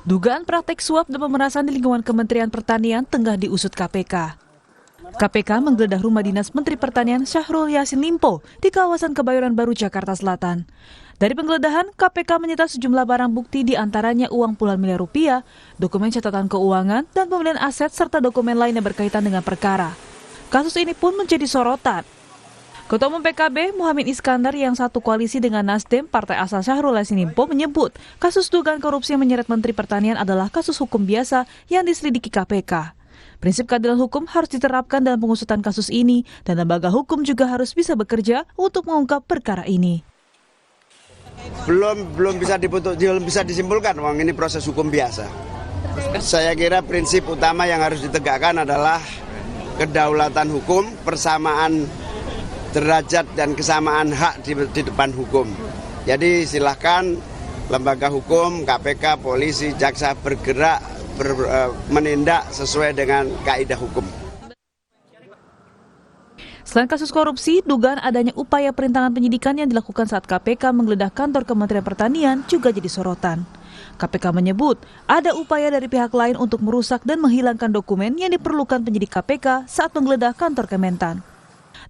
Dugaan praktek suap dan pemerasan di lingkungan Kementerian Pertanian tengah diusut KPK. KPK menggeledah rumah dinas Menteri Pertanian Syahrul Yassin Limpo di kawasan Kebayoran Baru, Jakarta Selatan. Dari penggeledahan, KPK menyita sejumlah barang bukti di antaranya uang puluhan miliar rupiah, dokumen catatan keuangan, dan pembelian aset serta dokumen lain yang berkaitan dengan perkara. Kasus ini pun menjadi sorotan. Ketua Umum PKB Muhammad Iskandar yang satu koalisi dengan Nasdem, partai asal Syahrul Yassin Limpo, menyebut kasus dugaan korupsi yang menyeret Menteri Pertanian adalah kasus hukum biasa yang diselidiki KPK. Prinsip keadilan hukum harus diterapkan dalam pengusutan kasus ini dan lembaga hukum juga harus bisa bekerja untuk mengungkap perkara ini. Belum bisa disimpulkan, Wang, ini proses hukum biasa. Saya kira prinsip utama yang harus ditegakkan adalah kedaulatan hukum, persamaan derajat dan kesamaan hak di depan hukum. Jadi silahkan lembaga hukum, KPK, polisi, jaksa bergerak, menindak sesuai dengan kaidah hukum. Selain kasus korupsi, dugaan adanya upaya perintangan penyidikan yang dilakukan saat KPK menggeledah kantor Kementerian Pertanian juga jadi sorotan. KPK menyebut ada upaya dari pihak lain untuk merusak dan menghilangkan dokumen yang diperlukan penyidik KPK saat menggeledah kantor Kementan.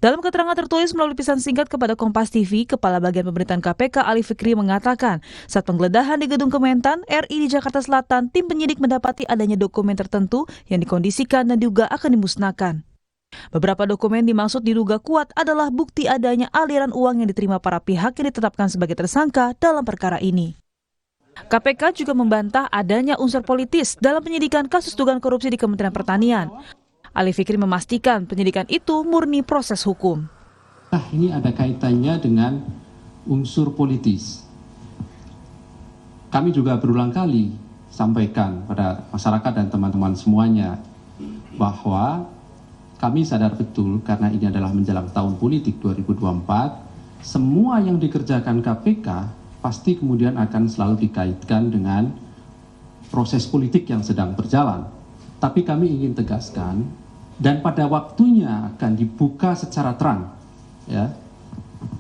Dalam keterangan tertulis melalui pesan singkat kepada Kompas TV, Kepala Bagian Pemerintahan KPK Ali Fikri mengatakan, saat penggeledahan di Gedung Kementan RI di Jakarta Selatan, tim penyidik mendapati adanya dokumen tertentu yang dikondisikan dan juga akan dimusnahkan. Beberapa dokumen dimaksud diduga kuat adalah bukti adanya aliran uang yang diterima para pihak yang ditetapkan sebagai tersangka dalam perkara ini. KPK juga membantah adanya unsur politis dalam penyidikan kasus dugaan korupsi di Kementerian Pertanian. Ali Fikri memastikan penyidikan itu murni proses hukum. Ini ada kaitannya dengan unsur politis. Kami juga berulang kali sampaikan pada masyarakat dan teman-teman semuanya bahwa kami sadar betul karena ini adalah menjelang tahun politik 2024, semua yang dikerjakan KPK pasti kemudian akan selalu dikaitkan dengan proses politik yang sedang berjalan. Tapi kami ingin tegaskan, dan pada waktunya akan dibuka secara terang, ya,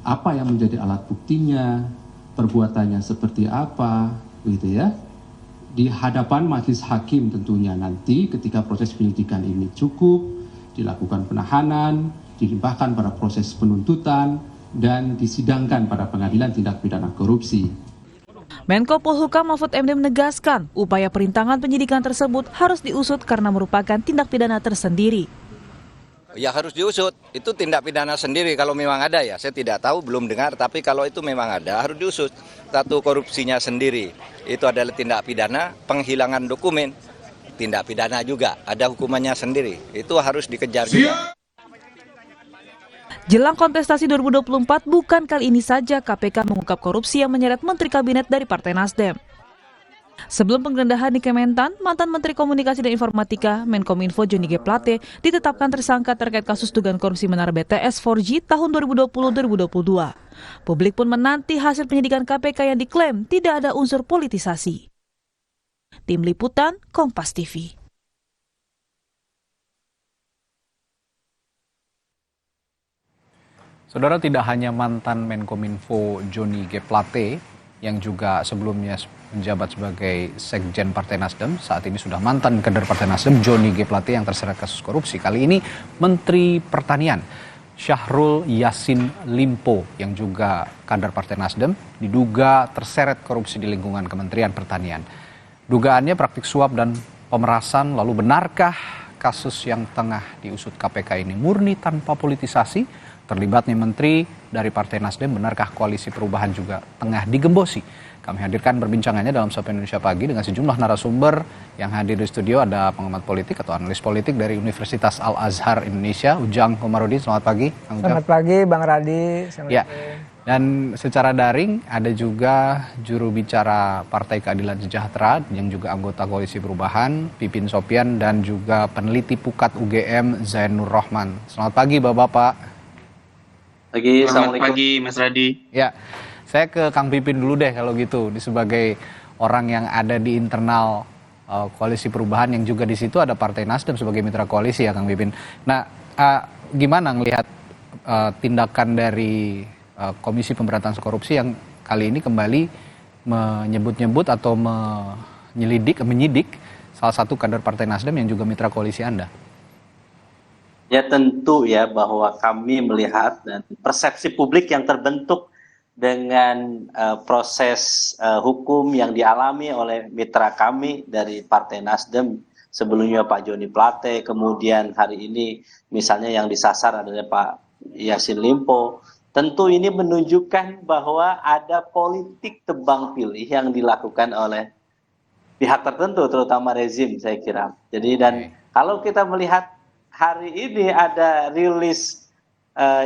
apa yang menjadi alat buktinya, perbuatannya seperti apa, gitu ya, di hadapan majelis hakim tentunya nanti ketika proses penyidikan ini cukup, dilakukan penahanan, dilimpahkan pada proses penuntutan, dan disidangkan pada pengadilan tindak pidana korupsi. Menko Polhukam Mahfud MD menegaskan upaya perintangan penyidikan tersebut harus diusut karena merupakan tindak pidana tersendiri. Ya harus diusut, itu tindak pidana sendiri kalau memang ada ya, saya tidak tahu, belum dengar, tapi kalau itu memang ada harus diusut. Satu korupsinya sendiri, itu adalah tindak pidana, penghilangan dokumen, tindak pidana juga, ada hukumannya sendiri, itu harus dikejar juga. Jelang kontestasi 2024, bukan kali ini saja KPK mengungkap korupsi yang menyeret Menteri Kabinet dari Partai Nasdem. Sebelum penggeledahan di Kementan, mantan Menteri Komunikasi dan Informatika Menkominfo Johnny G. Plate ditetapkan tersangka terkait kasus dugaan korupsi menara BTS 4G tahun 2020-2022. Publik pun menanti hasil penyidikan KPK yang diklaim tidak ada unsur politisasi. Tim Liputan, Kompas TV. Saudara, tidak hanya mantan Menkominfo Johnny G. Plate yang juga sebelumnya menjabat sebagai Sekjen Partai Nasdem, saat ini sudah mantan kader Partai Nasdem Johnny G. Plate yang terseret kasus korupsi. Kali ini Menteri Pertanian Syahrul Yassin Limpo yang juga kader Partai Nasdem diduga terseret korupsi di lingkungan Kementerian Pertanian. Dugaannya praktik suap dan pemerasan, lalu benarkah kasus yang tengah diusut KPK ini murni tanpa politisasi? Terlibatnya menteri dari Partai Nasdem, benarkah Koalisi Perubahan juga tengah digembosi? Kami hadirkan perbincangannya dalam Sapa Indonesia Pagi dengan sejumlah narasumber yang hadir di studio. Ada pengamat politik atau analis politik dari Universitas Al-Azhar Indonesia, Ujang Komarudin. Selamat pagi, Kang Ujang. Selamat pagi, Bang Radi. Ya. Dan secara daring ada juga juru bicara Partai Keadilan Sejahtera yang juga anggota Koalisi Perubahan, Pipin Sopian, dan juga peneliti Pukat UGM Zainur Rohman. Selamat pagi Bapak-bapak. Selamat pagi Mas Radi. Ya, saya ke Kang Pipin dulu deh kalau gitu, sebagai orang yang ada di internal Koalisi Perubahan yang juga di situ ada Partai Nasdem sebagai mitra koalisi ya Kang Pipin. Nah, gimana ngelihat tindakan dari Komisi Pemberantasan Korupsi yang kali ini kembali menyebut-nyebut atau menyidik salah satu kader Partai Nasdem yang juga mitra koalisi Anda? Ya tentu ya bahwa kami melihat dan persepsi publik yang terbentuk dengan proses hukum yang dialami oleh mitra kami dari Partai Nasdem, sebelumnya Pak Joni Plate, kemudian hari ini misalnya yang disasar adalah Pak Yassin Limpo. Tentu ini menunjukkan bahwa ada politik tebang pilih yang dilakukan oleh pihak tertentu, terutama rezim saya kira. Jadi dan kalau kita melihat hari ini ada rilis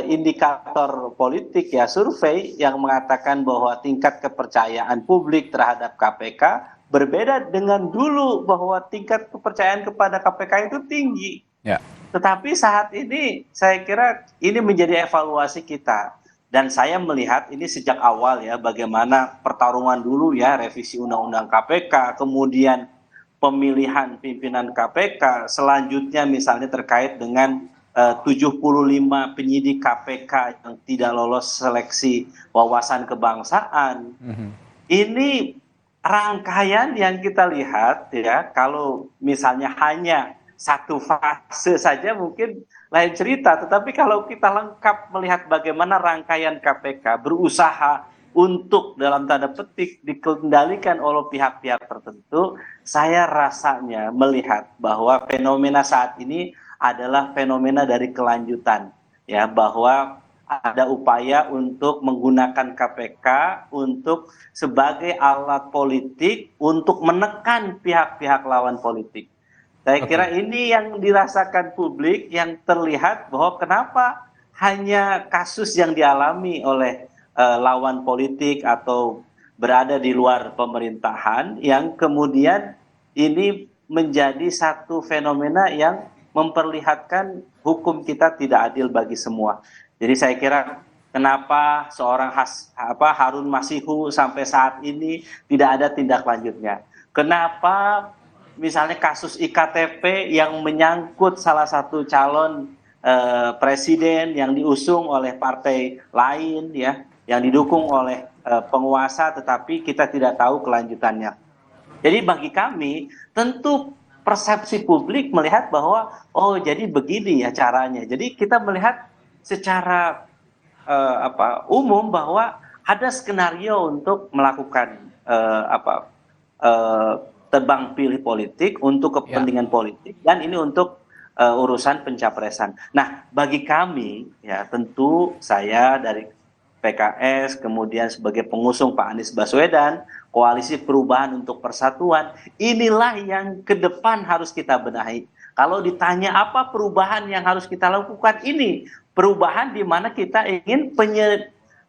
indikator politik ya, survei yang mengatakan bahwa tingkat kepercayaan publik terhadap KPK berbeda dengan dulu, bahwa tingkat kepercayaan kepada KPK itu tinggi. Ya. Tetapi saat ini saya kira ini menjadi evaluasi kita. Dan saya melihat ini sejak awal ya, bagaimana pertarungan dulu ya, revisi Undang-Undang KPK, kemudian pemilihan pimpinan KPK, selanjutnya misalnya terkait dengan 75 penyidik KPK yang tidak lolos seleksi wawasan kebangsaan. Ini rangkaian yang kita lihat ya, kalau misalnya hanya satu fase saja mungkin lain cerita, tetapi kalau kita lengkap melihat bagaimana rangkaian KPK berusaha untuk dalam tanda petik dikendalikan oleh pihak-pihak tertentu, saya rasanya melihat bahwa fenomena saat ini adalah fenomena dari kelanjutan, ya, bahwa ada upaya untuk menggunakan KPK untuk sebagai alat politik untuk menekan pihak-pihak lawan politik. Saya kira ini yang dirasakan publik, yang terlihat bahwa kenapa hanya kasus yang dialami oleh lawan politik atau berada di luar pemerintahan yang kemudian ini menjadi satu fenomena yang memperlihatkan hukum kita tidak adil bagi semua. Jadi saya kira kenapa seorang Harun Masihu sampai saat ini tidak ada tindak lanjutnya. Kenapa misalnya kasus IKTP yang menyangkut salah satu calon presiden yang diusung oleh partai lain ya, yang didukung oleh penguasa, tetapi kita tidak tahu kelanjutannya. Jadi bagi kami tentu persepsi publik melihat bahwa oh jadi begini ya caranya. Jadi kita melihat secara umum bahwa ada skenario untuk melakukan tebang pilih politik untuk kepentingan politik, dan ini untuk urusan pencapresan. Nah, bagi kami ya tentu saya dari PKS kemudian sebagai pengusung Pak Anies Baswedan, Koalisi Perubahan untuk Persatuan, inilah yang ke depan harus kita benahi. Kalau ditanya apa perubahan yang harus kita lakukan, ini perubahan di mana kita ingin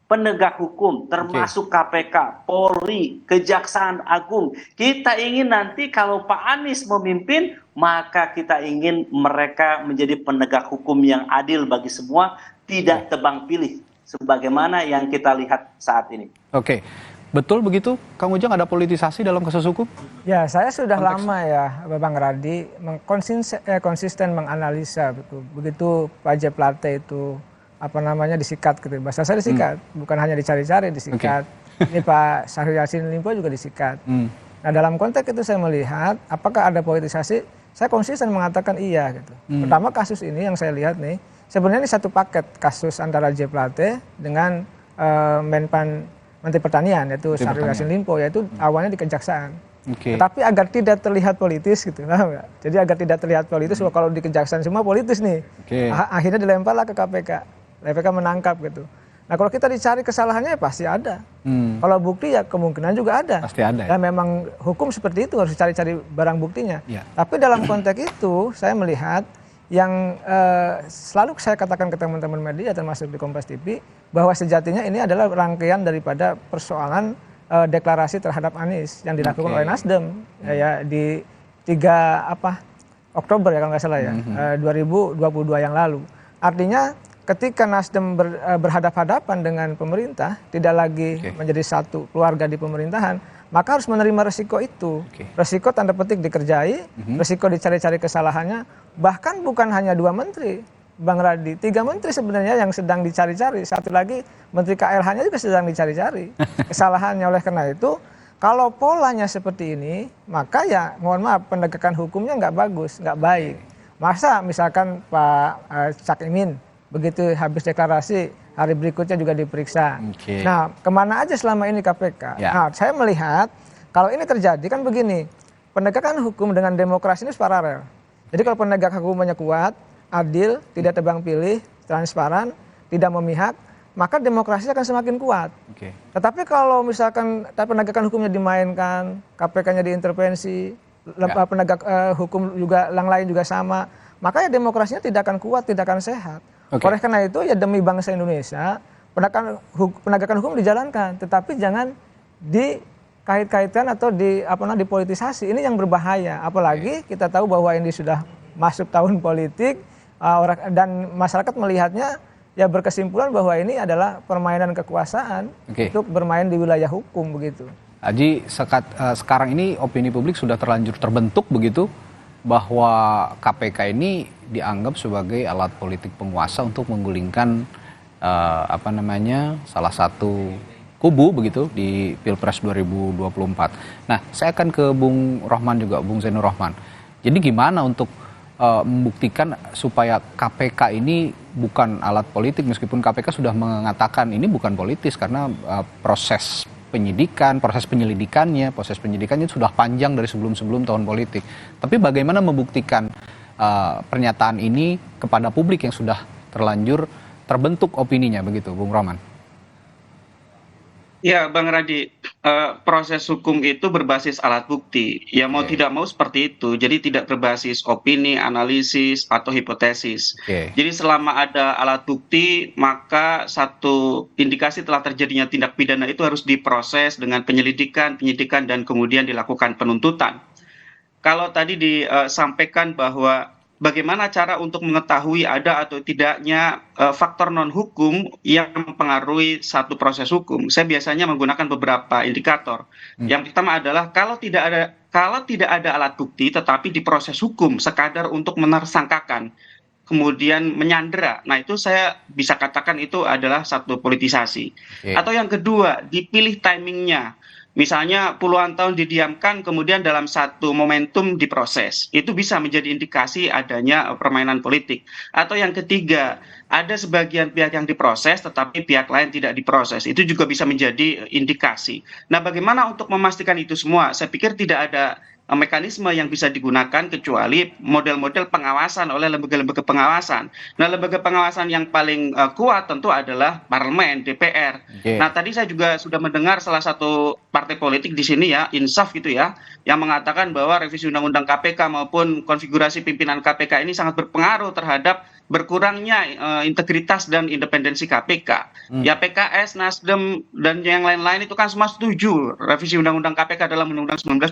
penegak hukum, termasuk KPK, Polri, Kejaksaan Agung. Kita ingin nanti kalau Pak Anies memimpin, maka kita ingin mereka menjadi penegak hukum yang adil bagi semua, tidak tebang pilih, sebagaimana yang kita lihat saat ini. Oke, betul begitu, Kang Ujang, ada politisasi dalam kasus hukum? Ya, saya sudah lama ya, Bang Radi, konsisten menganalisa begitu Pak J. Plate itu disikat gitu. Bahasa saya disikat, bukan hanya dicari-cari, disikat. Ini Pak Syahrul Yassin Limpo juga disikat. Nah, dalam konteks itu saya melihat apakah ada politisasi, saya konsisten mengatakan iya gitu. Pertama, kasus ini yang saya lihat nih, sebenarnya ini satu paket kasus antara J. Plate dengan Menteri Pertanian, yaitu Syahrul Yassin Limpo, yaitu awalnya di Kejaksaan. Tetapi agar tidak terlihat politis gitu, jadi agar tidak terlihat politis, kalau di Kejaksaan semua politis nih, akhirnya dilemparlah ke KPK. KPK menangkap gitu. Nah, kalau kita dicari kesalahannya ya pasti ada. Kalau bukti ya kemungkinan juga ada. Pasti ada. Ya memang hukum seperti itu, harus cari-cari barang buktinya. Ya. Tapi dalam konteks itu saya melihat yang selalu saya katakan ke teman-teman media termasuk di Kompas TV, bahwa sejatinya ini adalah rangkaian daripada persoalan deklarasi terhadap Anies yang dilakukan oleh Nasdem ya di 3 Oktober ya kalau nggak salah ya, 2022 yang lalu. Artinya ketika Nasdem berhadapan-hadapan dengan pemerintah, tidak lagi menjadi satu keluarga di pemerintahan, maka harus menerima resiko itu. Resiko tanda petik dikerjai, resiko dicari-cari kesalahannya, bahkan bukan hanya 2 menteri, Bang Radi, 3 menteri sebenarnya yang sedang dicari-cari. Satu lagi Menteri KLH-nya juga sedang dicari-cari kesalahannya. Oleh karena itu, Kalau polanya seperti ini, maka ya mohon maaf penegakan hukumnya nggak bagus, nggak baik. Masa misalkan Pak Cak Imin begitu habis deklarasi hari berikutnya juga diperiksa. Oke. Nah, kemana aja selama ini KPK? Ya. Nah, saya melihat kalau ini terjadi kan begini, penegakan hukum dengan demokrasi ini paralel. Jadi kalau penegakan hukumnya kuat, adil, tidak tebang pilih, transparan, tidak memihak, maka demokrasi akan semakin kuat. Oke. Tetapi kalau misalkan penegakan hukumnya dimainkan, KPK-nya diintervensi, penegak hukum juga yang lain juga sama, maka ya demokrasinya tidak akan kuat, tidak akan sehat. Oke. Oleh karena itu ya demi bangsa Indonesia, penegakan hukum dijalankan, tetapi jangan dikait-kaitkan atau dipolitisasi. Ini yang berbahaya. Apalagi kita tahu bahwa ini sudah masuk tahun politik, dan masyarakat melihatnya ya berkesimpulan bahwa ini adalah permainan kekuasaan untuk bermain di wilayah hukum begitu. Haji, sekarang ini opini publik sudah terlanjur terbentuk begitu bahwa KPK ini dianggap sebagai alat politik penguasa untuk menggulingkan salah satu kubu begitu di Pilpres 2024. Nah, saya akan ke Bung Rohman juga, Bung Zainur Rohman. Jadi gimana untuk membuktikan supaya KPK ini bukan alat politik, meskipun KPK sudah mengatakan ini bukan politis karena proses penyelidikannya sudah panjang dari sebelum tahun politik. Tapi bagaimana membuktikan pernyataan ini kepada publik yang sudah terlanjur terbentuk opininya begitu, Bung Rohman? Ya, Bang Radi, proses hukum itu berbasis alat bukti. Ya mau tidak mau seperti itu. Jadi tidak berbasis opini, analisis, atau hipotesis. Jadi selama ada alat bukti, maka satu indikasi telah terjadinya tindak pidana itu harus diproses dengan penyidikan, dan kemudian dilakukan penuntutan. Kalau tadi disampaikan bahwa bagaimana cara untuk mengetahui ada atau tidaknya faktor non-hukum yang mempengaruhi satu proses hukum. Saya biasanya menggunakan beberapa indikator. Yang pertama adalah kalau tidak ada alat bukti tetapi di proses hukum sekadar untuk menersangkakan, kemudian menyandera. Nah, itu saya bisa katakan itu adalah satu politisasi. Atau yang kedua, dipilih timingnya. Misalnya puluhan tahun didiamkan, kemudian dalam satu momentum diproses. Itu bisa menjadi indikasi adanya permainan politik. Atau yang ketiga, ada sebagian pihak yang diproses, tetapi pihak lain tidak diproses. Itu juga bisa menjadi indikasi. Nah, bagaimana untuk memastikan itu semua? Saya pikir tidak ada mekanisme yang bisa digunakan kecuali model-model pengawasan oleh lembaga-lembaga pengawasan. Nah, lembaga pengawasan yang paling kuat tentu adalah parlemen, DPR. Nah, tadi saya juga sudah mendengar salah satu partai politik di sini ya, Insaf gitu ya, yang mengatakan bahwa revisi Undang-Undang KPK maupun konfigurasi pimpinan KPK ini sangat berpengaruh terhadap berkurangnya integritas dan independensi KPK. Ya PKS, Nasdem, dan yang lain-lain itu kan semua setuju revisi Undang-Undang KPK dalam Undang-Undang 19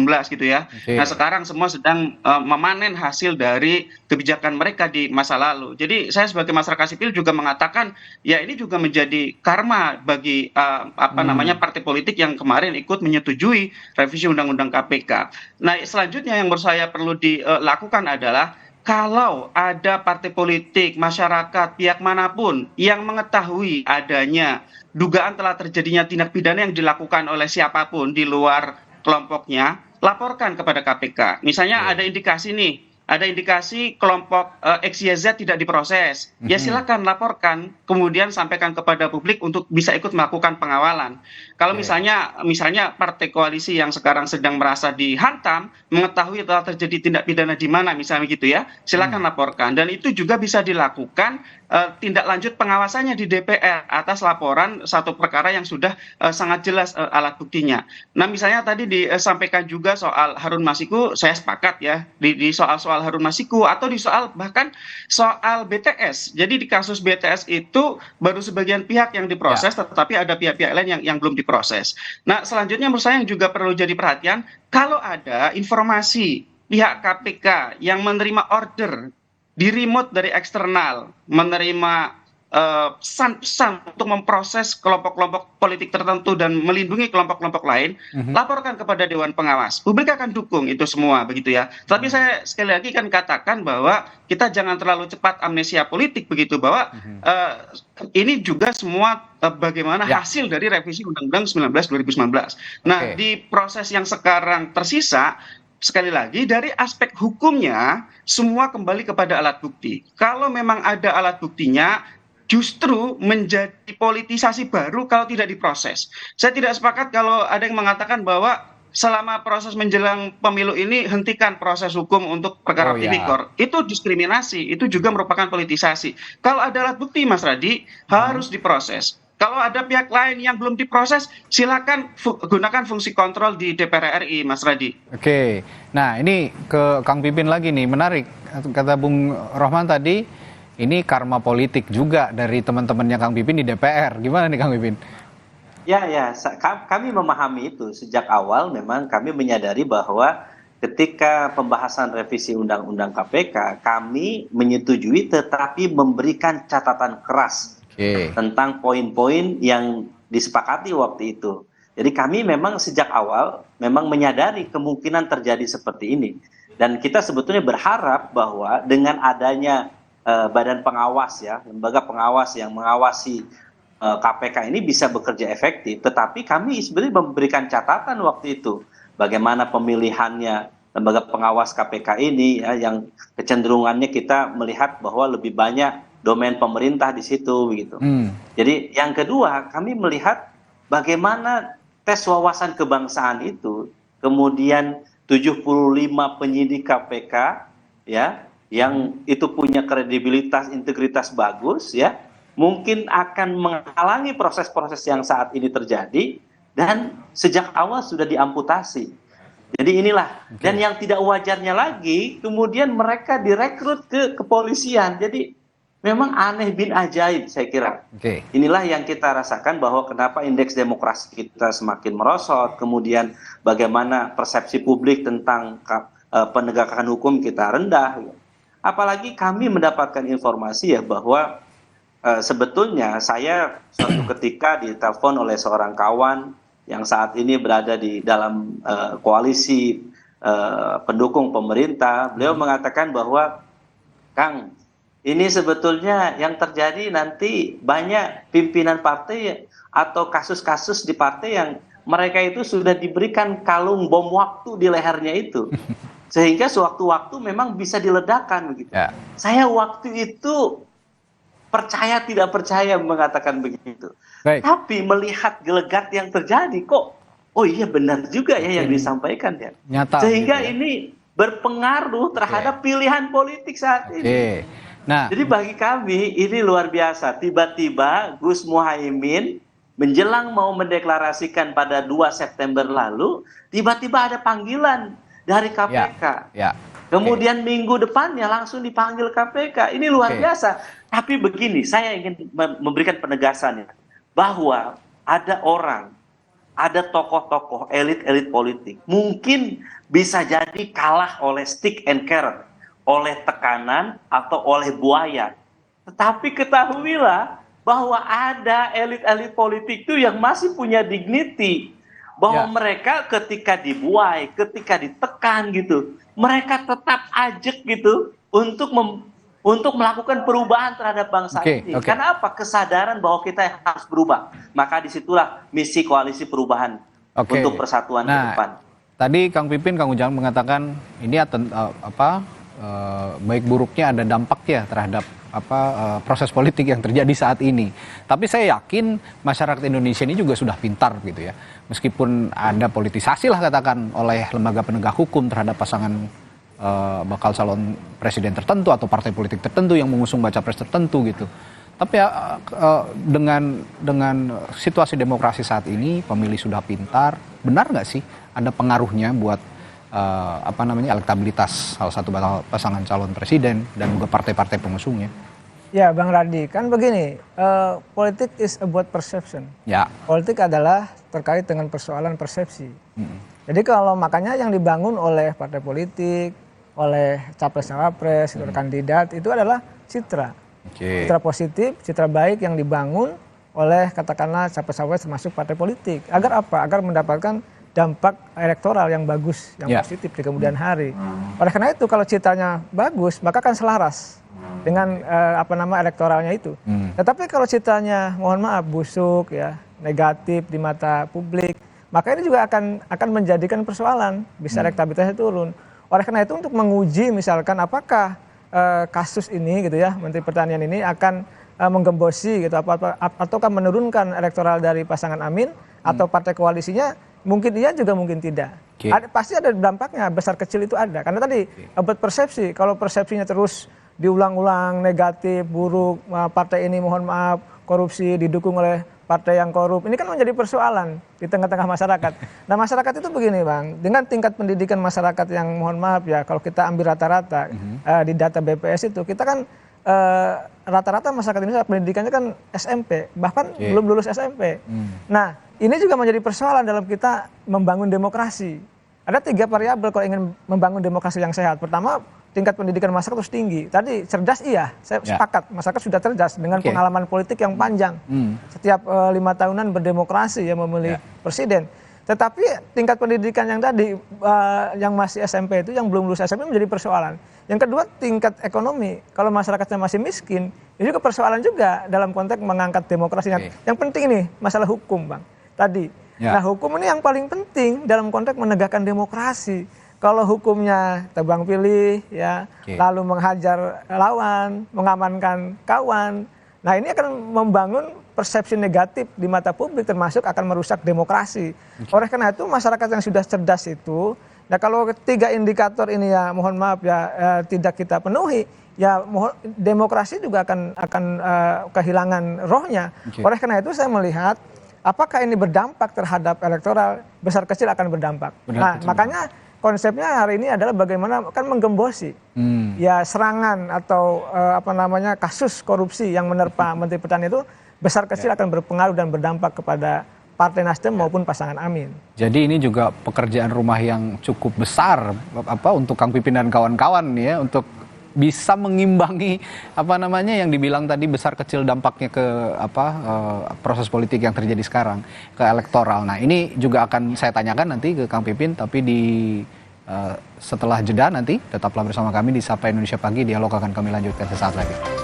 2019 gitu ya. Nah, sekarang semua sedang memanen hasil dari kebijakan mereka di masa lalu. Jadi saya sebagai masyarakat sipil juga mengatakan ya ini juga menjadi karma bagi partai politik yang kemarin ikut menyetujui revisi Undang-Undang KPK. Nah, selanjutnya yang menurut saya perlu dilakukan adalah kalau ada partai politik, masyarakat, pihak manapun yang mengetahui adanya dugaan telah terjadinya tindak pidana yang dilakukan oleh siapapun di luar kelompoknya, laporkan kepada KPK. Misalnya ada indikasi nih, ada indikasi kelompok XYZ tidak diproses, ya silakan laporkan, kemudian sampaikan kepada publik untuk bisa ikut melakukan pengawalan. Kalau misalnya partai koalisi yang sekarang sedang merasa dihantam, mengetahui telah terjadi tindak pidana di mana, misalnya gitu ya, silakan laporkan. Dan itu juga bisa dilakukan tindak lanjut pengawasannya di DPR atas laporan satu perkara yang sudah sangat jelas alat buktinya. Nah, misalnya tadi disampaikan juga soal Harun Masiku, saya sepakat ya, di soal Harun Masiku atau di bahkan soal BTS. Jadi di kasus BTS itu baru sebagian pihak yang diproses, tetapi ada pihak-pihak lain yang belum diproses. Nah, selanjutnya menurut saya yang juga perlu jadi perhatian, kalau ada informasi pihak KPK yang menerima order di remote dari eksternal, menerima pesan-pesan untuk memproses kelompok-kelompok politik tertentu dan melindungi kelompok-kelompok lain, laporkan kepada Dewan Pengawas. Publik akan dukung itu semua, begitu ya. Tapi saya sekali lagi kan katakan bahwa kita jangan terlalu cepat amnesia politik, begitu, bahwa ini juga semua bagaimana hasil dari revisi Undang-Undang 19 2019. Nah, di proses yang sekarang tersisa, sekali lagi dari aspek hukumnya semua kembali kepada alat bukti. Kalau memang ada alat buktinya, justru menjadi politisasi baru kalau tidak diproses. Saya tidak sepakat kalau ada yang mengatakan bahwa selama proses menjelang pemilu ini hentikan proses hukum untuk perkara tipikor. Itu diskriminasi, itu juga merupakan politisasi. Kalau ada alat bukti, Mas Radi, harus diproses. Kalau ada pihak lain yang belum diproses, silakan gunakan fungsi kontrol di DPR RI, Mas Radi. Oke, nah ini ke Kang Pipin lagi nih, menarik. Kata Bung Rohman tadi, ini karma politik juga dari teman-temannya Kang Pipin di DPR. Gimana nih Kang Pipin? Ya, kami memahami itu. Sejak awal memang kami menyadari bahwa ketika pembahasan revisi Undang-Undang KPK, kami menyetujui tetapi memberikan catatan keras tentang poin-poin yang disepakati waktu itu. Jadi kami memang sejak awal memang menyadari kemungkinan terjadi seperti ini. Dan kita sebetulnya berharap bahwa dengan adanya badan pengawas ya, lembaga pengawas yang mengawasi KPK ini bisa bekerja efektif. Tetapi kami sebenarnya memberikan catatan waktu itu bagaimana pemilihannya lembaga pengawas KPK ini ya, yang kecenderungannya kita melihat bahwa lebih banyak domain pemerintah di situ begitu. Jadi yang kedua, kami melihat bagaimana tes wawasan kebangsaan itu kemudian 75 penyidik KPK ya yang itu punya kredibilitas, integritas bagus ya, mungkin akan menghalangi proses-proses yang saat ini terjadi dan sejak awal sudah diamputasi. Jadi inilah, dan yang tidak wajarnya lagi, kemudian mereka direkrut ke kepolisian. Jadi memang aneh bin ajaib saya kira. Inilah yang kita rasakan bahwa kenapa indeks demokrasi kita semakin merosot, kemudian bagaimana persepsi publik tentang penegakan hukum kita rendah. Apalagi kami mendapatkan informasi ya bahwa sebetulnya saya suatu ketika ditelepon oleh seorang kawan yang saat ini berada di dalam koalisi pendukung pemerintah. Beliau mengatakan bahwa, Kang, ini sebetulnya yang terjadi nanti banyak pimpinan partai atau kasus-kasus di partai yang mereka itu sudah diberikan kalung bom waktu di lehernya itu. Sehingga sewaktu-waktu memang bisa diledakkan begitu. Saya waktu itu percaya tidak percaya mengatakan begitu. Tapi melihat gelegat yang terjadi kok, oh iya benar juga ya yang disampaikan ya. Nyata, sehingga gitu ya. Ini berpengaruh terhadap pilihan politik saat ini. Nah, jadi bagi kami ini luar biasa. Tiba-tiba Gus Muhaimin menjelang mau mendeklarasikan pada 2 September lalu, tiba-tiba ada panggilan dari KPK. Kemudian minggu depannya langsung dipanggil KPK. Ini luar biasa. Tapi begini, saya ingin memberikan penegasan ya, bahwa ada orang, ada tokoh-tokoh elit-elit politik, mungkin bisa jadi kalah oleh stick and carrot, oleh tekanan atau oleh buaya. Tetapi ketahuilah bahwa ada elit-elit politik itu yang masih punya dignity. Bahwa mereka ketika dibuai, ketika ditekan gitu, mereka tetap ajak gitu untuk melakukan perubahan terhadap bangsa ini. Karena apa? Kesadaran bahwa kita harus berubah. Maka disitulah misi koalisi perubahan untuk persatuan ke depan. Tadi Kang Pipin, Kang Ujang mengatakan ini baik buruknya ada dampak ya terhadap proses politik yang terjadi saat ini. Tapi saya yakin masyarakat Indonesia ini juga sudah pintar gitu ya. Meskipun ada politisasi lah katakan oleh lembaga penegak hukum terhadap pasangan bakal calon presiden tertentu atau partai politik tertentu yang mengusung baca pres tertentu gitu. Tapi dengan situasi demokrasi saat ini, pemilih sudah pintar, benar nggak sih ada pengaruhnya buat elektabilitas salah satu pasangan calon presiden dan juga partai-partai pengusungnya? Ya, Bang Radi, kan begini, politik is about perception. Politik adalah terkait dengan persoalan persepsi. Jadi kalau makanya yang dibangun oleh partai politik, oleh capres-cawapres, kandidat itu adalah citra. Citra positif, citra baik yang dibangun oleh katakanlah capres-capres termasuk partai politik. Agar apa? Agar mendapatkan dampak elektoral yang bagus, yang positif di kemudian hari. Oleh karena itu kalau citranya bagus, maka akan selaras dengan elektoralnya itu. Tetapi kalau citranya mohon maaf busuk ya, negatif di mata publik, maka ini juga akan menjadikan persoalan, bisa elektabilitasnya turun. Oleh karena itu untuk menguji misalkan apakah kasus ini gitu ya, Menteri Pertanian ini akan menggembosi gitu ataukah menurunkan elektoral dari pasangan Amin atau partai koalisinya, mungkin iya juga mungkin tidak. Pasti ada dampaknya, besar kecil itu ada. Karena tadi persepsi, kalau persepsinya terus diulang-ulang negatif, buruk, partai ini mohon maaf korupsi, didukung oleh partai yang korup, ini kan menjadi persoalan di tengah-tengah masyarakat. Nah masyarakat itu begini Bang, dengan tingkat pendidikan masyarakat yang mohon maaf ya, kalau kita ambil rata-rata di data BPS itu, kita kan rata-rata masyarakat Indonesia pendidikannya kan SMP, bahkan belum lulus SMP. Nah ini juga menjadi persoalan dalam kita membangun demokrasi. Ada 3 variabel kalau ingin membangun demokrasi yang sehat. Pertama, tingkat pendidikan masyarakat harus tinggi. Tadi cerdas iya, saya sepakat. Masyarakat sudah cerdas dengan pengalaman politik yang panjang. Setiap 5 tahunan berdemokrasi ya memilih presiden. Tetapi tingkat pendidikan yang tadi yang masih SMP itu, yang belum lulus SMP menjadi persoalan. Yang kedua, tingkat ekonomi. Kalau masyarakatnya masih miskin, itu juga persoalan juga dalam konteks mengangkat demokrasi. Yang penting ini masalah hukum Bang. Tadi. Nah hukum ini yang paling penting dalam konteks menegakkan demokrasi. Kalau hukumnya tebang pilih, ya, lalu menghajar lawan, mengamankan kawan, nah ini akan membangun persepsi negatif di mata publik, termasuk akan merusak demokrasi. Oleh karena itu masyarakat yang sudah cerdas itu, nah kalau 3 indikator ini ya mohon maaf ya tidak kita penuhi, ya demokrasi juga akan kehilangan rohnya. Oleh karena itu saya melihat apakah ini berdampak terhadap elektoral, besar kecil akan berdampak. Nah makanya konsepnya hari ini adalah bagaimana kan menggembosi ya serangan atau kasus korupsi yang menerpa Menteri Pertanian itu besar kecil akan berpengaruh dan berdampak kepada Partai Nasdem maupun pasangan Amin. Jadi ini juga pekerjaan rumah yang cukup besar untuk Kang Pipin dan kawan-kawan ya, untuk bisa mengimbangi yang dibilang tadi besar kecil dampaknya ke proses politik yang terjadi sekarang ke elektoral. Nah ini juga akan saya tanyakan nanti ke Kang Pipin, tapi setelah jeda nanti tetaplah bersama kami di Sapa Indonesia Pagi. Dialog akan kami lanjutkan sesaat lagi.